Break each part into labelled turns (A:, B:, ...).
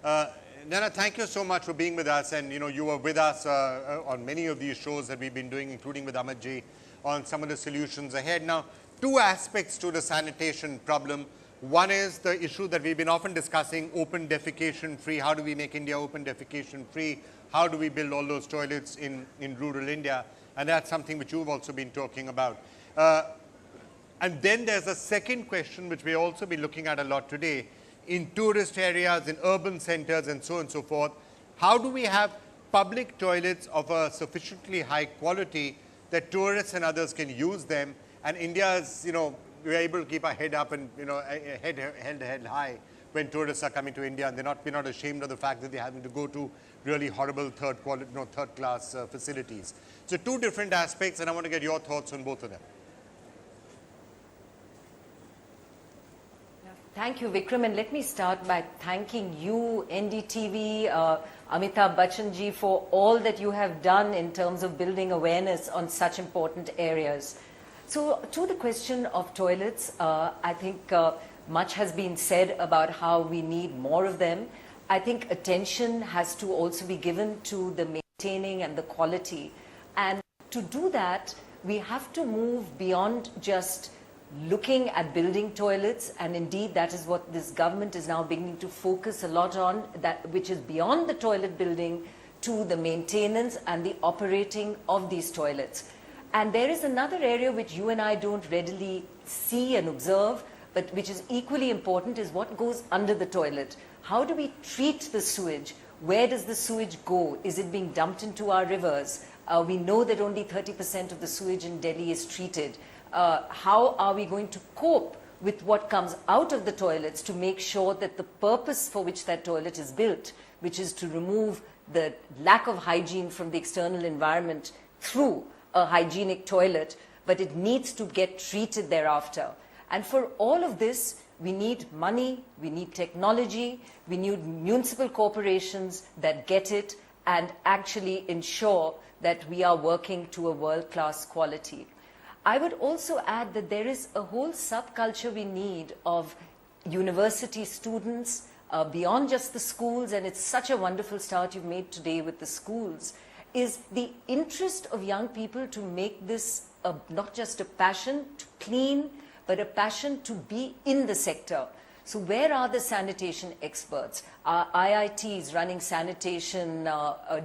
A: Naina, thank you so much for being with us. And, you were with us on many of these shows that we've been doing, including with Amit Ji, on some of the solutions ahead. Now, two aspects to the sanitation problem. One is the issue that we've been often discussing, open defecation free. How do we make India open defecation free? How do we build all those toilets in rural India? And that's something which you've also been talking about. And then there's a second question, which we'll also be looking at a lot today, in tourist areas, in urban centers, and so on and so forth. How do we have public toilets of a sufficiently high quality that tourists and others can use them? And India is, we're able to keep our head up and, head high when tourists are coming to India, and we're not ashamed of the fact that they're having to go to really horrible third class facilities. So two different aspects, and I want to get your thoughts on both of them.
B: Thank you, Vikram, and let me start by thanking you, NDTV, Amitabh Bachchan ji, for all that you have done in terms of building awareness on such important areas. So, to the question of toilets, I think much has been said about how we need more of them. I think attention has to also be given to the maintaining and the quality. And to do that, we have to move beyond just looking at building toilets, and indeed that is what this government is now beginning to focus a lot on, that which is beyond the toilet building to the maintenance and the operating of these toilets. And there is another area which you and I don't readily see and observe, but which is equally important, is what goes under the toilet. How do we treat the sewage? Where does the sewage go? Is it being dumped into our rivers? We know that only 30% of the sewage in Delhi is treated. How are we going to cope with what comes out of the toilets to make sure that the purpose for which that toilet is built, which is to remove the lack of hygiene from the external environment through a hygienic toilet, but it needs to get treated thereafter. And for all of this, we need money, we need technology, we need municipal corporations that get it and actually ensure that we are working to a world-class quality. I would also add that there is a whole subculture we need of university students beyond just the schools, and it's such a wonderful start you've made today with the schools, is the interest of young people to make this not just a passion to clean, but a passion to be in the sector. So where are the sanitation experts? Are IITs running sanitation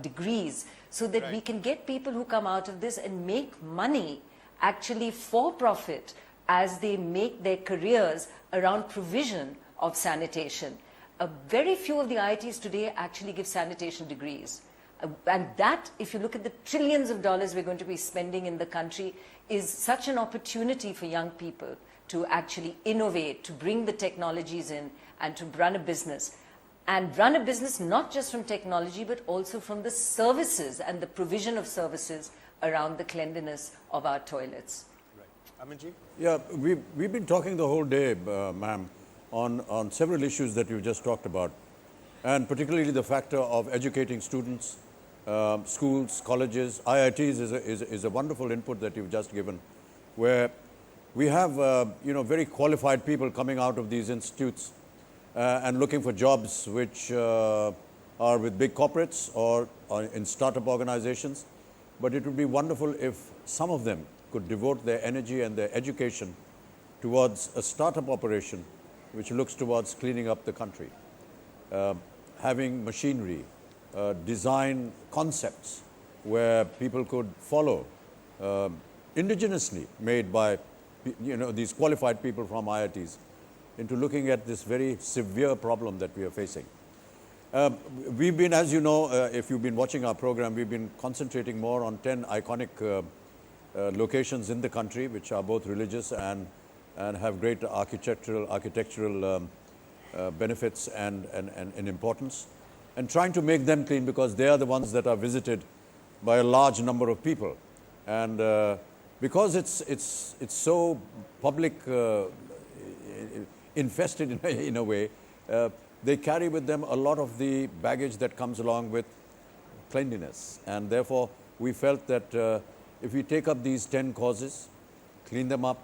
B: degrees so that we can get people who come out of this and make money actually for profit as they make their careers around provision of sanitation. Very few of the IITs today actually give sanitation degrees. And that, if you look at the trillions of dollars we're going to be spending in the country, is such an opportunity for young people to actually innovate, to bring the technologies in and to run a business. And run a business not just from technology, but also from the services and the provision of services around the cleanliness of our toilets.
A: Right. Aminji?
C: Yeah, we've been talking the whole day, ma'am, on several issues that you just talked about, and particularly the factor of educating students, schools, colleges, IITs is a wonderful input that you've just given, where we have very qualified people coming out of these institutes and looking for jobs which are with big corporates or in startup organizations. But it would be wonderful if some of them could devote their energy and their education towards a startup operation which looks towards cleaning up the country, having machinery, design concepts where people could follow, indigenously made by these qualified people from IITs, into looking at this very severe problem that we are facing. We've been, as you know, if you've been watching our program, we've been concentrating more on 10 iconic locations in the country, which are both religious and have great architectural benefits and importance, and trying to make them clean because they are the ones that are visited by a large number of people. And because it's so public infested in a way, they carry with them a lot of the baggage that comes along with cleanliness. And therefore, we felt that if we take up these 10 causes, clean them up,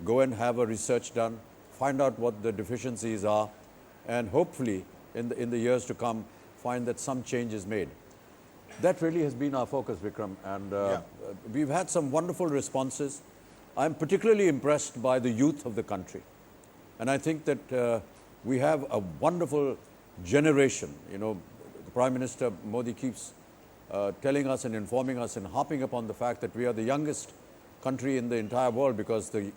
C: go and have a research done, find out what the deficiencies are, and hopefully in the years to come, find that some change is made. That really has been our focus, Vikram, and we've had some wonderful responses. I'm particularly impressed by the youth of the country, and I think that we have a wonderful generation. You know, the Prime Minister Modi keeps telling us and informing us and harping upon the fact that we are the youngest country in the entire world because the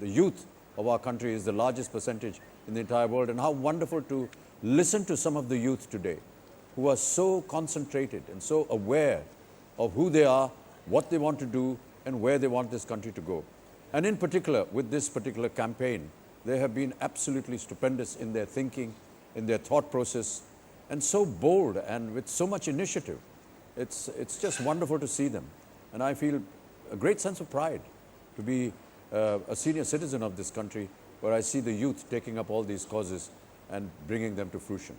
C: youth of our country is the largest percentage in the entire world. And how wonderful to listen to some of the youth today who are so concentrated and so aware of who they are, what they want to do, and where they want this country to go. And in particular, with this particular campaign, they have been absolutely stupendous in their thinking, in their thought process, and so bold and with so much initiative. It's just wonderful to see them. And I feel a great sense of pride to be a senior citizen of this country, where I see the youth taking up all these causes and bringing them to fruition.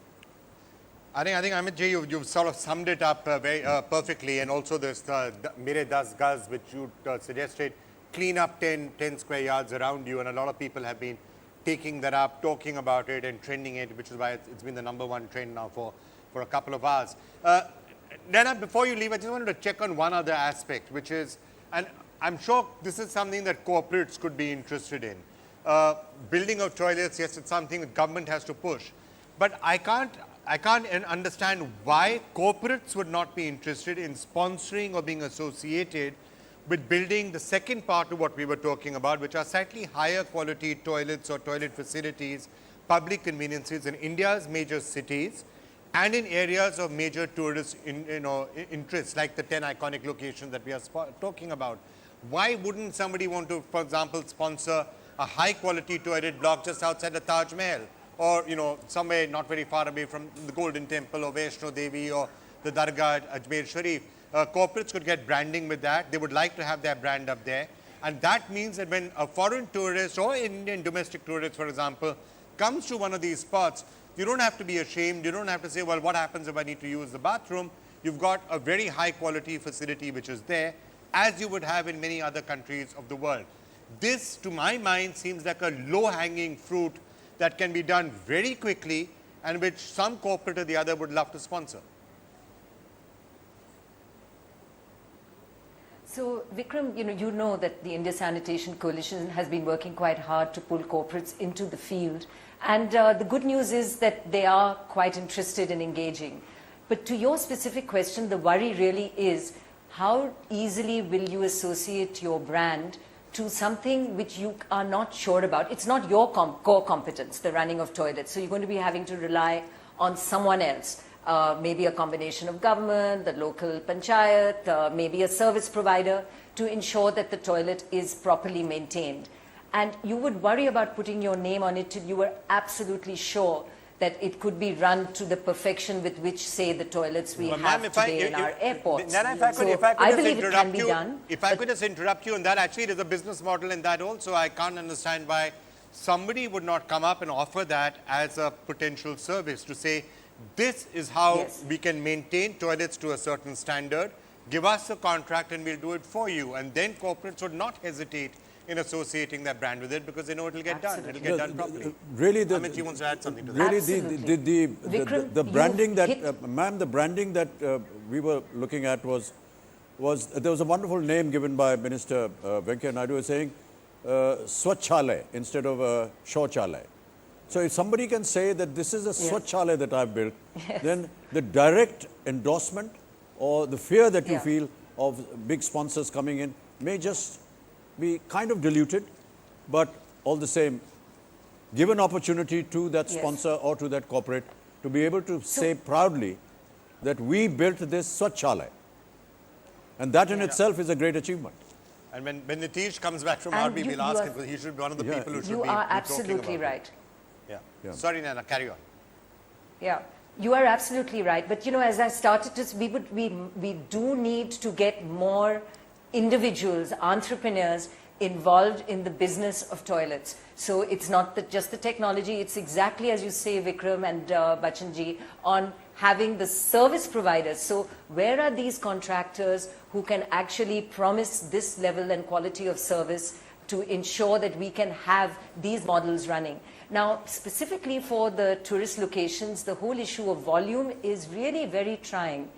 A: I think Amit Ji, you've sort of summed it up very perfectly, and also this Mere 10 Gaz, which you suggested, clean up 10 square yards around you, and a lot of people have been taking that up, talking about it and trending it, which is why it's been the #1 trend now for a couple of hours. Naina, before you leave, I just wanted to check on one other aspect, which is, and I'm sure this is something that corporates could be interested in. Building of toilets, yes, it's something the government has to push, but I can't understand why corporates would not be interested in sponsoring or being associated with building the second part of what we were talking about, which are slightly higher quality toilets or toilet facilities, public conveniences in India's major cities and in areas of major tourist interests, like the 10 iconic locations that we are talking about. Why wouldn't somebody want to, for example, sponsor a high quality toilet block just outside the Taj Mahal, or somewhere not very far away from the Golden Temple or Vaishno Devi or the Dargah at Ajmer Sharif? Corporates could get branding with that. They would like to have their brand up there. And that means that when a foreign tourist or Indian domestic tourist, for example, comes to one of these spots, you don't have to be ashamed. You don't have to say, well, what happens if I need to use the bathroom? You've got a very high quality facility which is there, as you would have in many other countries of the world. This, to my mind, seems like a low-hanging fruit that can be done very quickly and which some corporate or the other would love to sponsor.
B: So, Vikram, you know that the India Sanitation Coalition has been working quite hard to pull corporates into the field. And the good news is that they are quite interested in engaging. But to your specific question, the worry really is, how easily will you associate your brand to something which you are not sure about? It's not your core competence, the running of toilets. So you're going to be having to rely on someone else. Maybe a combination of government, the local panchayat, maybe a service provider, to ensure that the toilet is properly maintained. And you would worry about putting your name on it till you were absolutely sure that it could be run to the perfection with which, say, the toilets we have today in our airports.
A: Nana, I
B: believe it can be done.
A: If I could just interrupt you on that, actually, there's a business model in that also. I can't understand why somebody would not come up and offer that as a potential service, to say, this is how we can maintain toilets to a certain standard. Give us a contract and we'll do it for you. And then corporates would not hesitate in associating their brand with it because they know it will get done. It will get done properly.
C: Really,
A: Amit, you want to add something to that?
C: Really,
B: Vikram,
C: the branding that, ma'am, the branding that we were looking at was there was a wonderful name given by Minister Venkaiah Naidu saying Swachhalay instead of Shauchalay. So if somebody can say that this is a Swachhalay that I've built, then the direct endorsement or the fear that you feel of big sponsors coming in may just be kind of diluted, but all the same, give an opportunity to that sponsor or to that corporate to be able to say proudly that we built this Swachhalay. And that in itself is a great achievement.
A: And when Nitish comes back from RB, we'll ask him, because he should be one of the people who should be talking about it.
B: You are absolutely right.
A: Yeah. Sorry, Naina, carry on.
B: Yeah, you are absolutely right. But as I started to, we do need to get more individuals, entrepreneurs involved in the business of toilets. So it's not just the technology, it's exactly as you say, Vikram and Bachchanji, on having the service providers. So where are these contractors who can actually promise this level and quality of service to ensure that we can have these models running? Now, specifically for the tourist locations, the whole issue of volume is really very trying.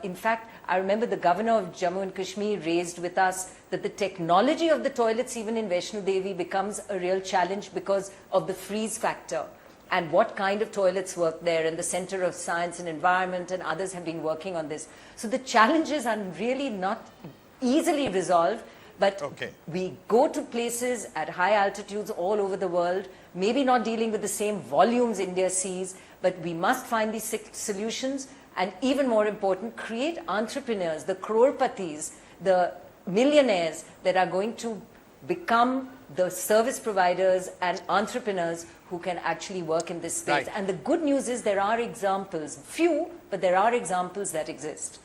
B: In fact, I remember the governor of Jammu and Kashmir raised with us that the technology of the toilets even in Vaishno Devi becomes a real challenge because of the freeze factor and what kind of toilets work there, and the Center of Science and Environment and others have been working on this. So the challenges are really not easily resolved, but we go to places at high altitudes all over the world, maybe not dealing with the same volumes India sees, but we must find these solutions, and even more important, create entrepreneurs, the crorpatis, the millionaires that are going to become the service providers and entrepreneurs who can actually work in this space.
A: Right.
B: And the good news is there are examples, few, but there are examples that exist.